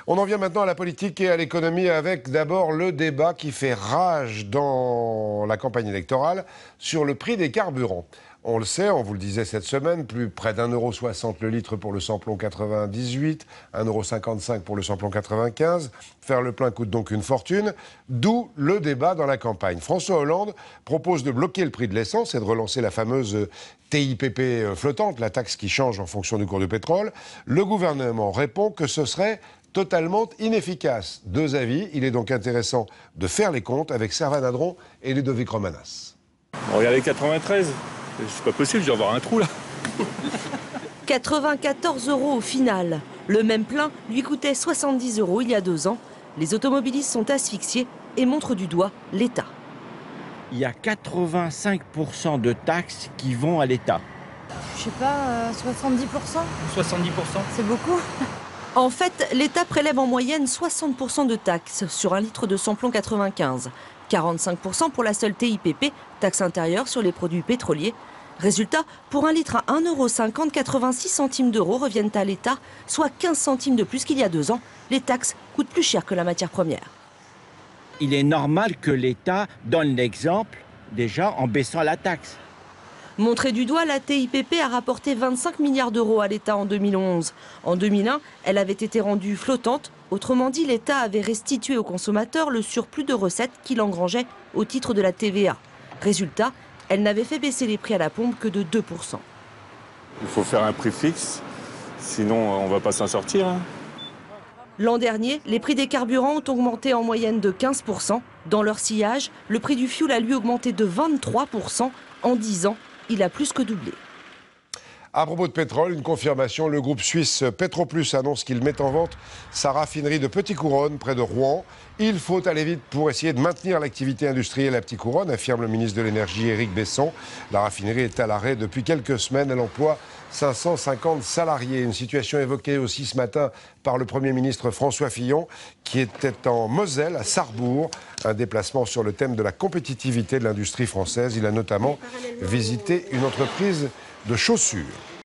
On en vient maintenant à la politique et à l'économie avec d'abord le débat qui fait rage dans la campagne électorale sur le prix des carburants. On le sait, on vous le disait cette semaine, plus près d'1,60 € le litre pour le samplon 98, 1,55 € pour le samplon 95. Faire le plein coûte donc une fortune, d'où le débat dans la campagne. François Hollande propose de bloquer le prix de l'essence et de relancer la fameuse TIPP flottante, la taxe qui change en fonction du cours du pétrole. Le gouvernement répond que ce serait totalement inefficace. Deux avis, il est donc intéressant de faire les comptes avec Servan Hadron et Ludovic Romanas. Regardez 93. C'est pas possible, je vais avoir un trou là. 94 € au final. Le même plein lui coûtait 70 € il y a 2 ans. Les automobilistes sont asphyxiés et montrent du doigt l'État. Il y a 85% de taxes qui vont à l'État. Je sais pas, 70%. 70%. C'est beaucoup. En fait, l'État prélève en moyenne 60% de taxes sur un litre de samplon 95. 45% pour la seule TIPP, taxe intérieure sur les produits pétroliers. Résultat, pour un litre à 1,50 €, 86 centimes d'euros reviennent à l'État, soit 15 centimes de plus qu'il y a 2 ans. Les taxes coûtent plus cher que la matière première. Il est normal que l'État donne l'exemple déjà en baissant la taxe. Montrée du doigt, la TIPP a rapporté 25 milliards d'euros à l'État en 2011. En 2001, elle avait été rendue flottante. Autrement dit, l'État avait restitué aux consommateurs le surplus de recettes qu'il engrangeait au titre de la TVA. Résultat, elle n'avait fait baisser les prix à la pompe que de 2%. Il faut faire un prix fixe, sinon on va pas s'en sortir. L'an dernier, les prix des carburants ont augmenté en moyenne de 15%. Dans leur sillage, le prix du fioul a lui augmenté de 23%. En 10 ans, il a plus que doublé. À propos de pétrole, une confirmation, le groupe suisse Petroplus annonce qu'il met en vente sa raffinerie de Petit-Couronne près de Rouen. Il faut aller vite pour essayer de maintenir l'activité industrielle à Petit-Couronne, affirme le ministre de l'Énergie Éric Besson. La raffinerie est à l'arrêt depuis quelques semaines. Elle emploie 550 salariés. Une situation évoquée aussi ce matin par le Premier ministre François Fillon, qui était en Moselle, à Sarrebourg. Un déplacement sur le thème de la compétitivité de l'industrie française. Il a notamment visité une entreprise de chaussures.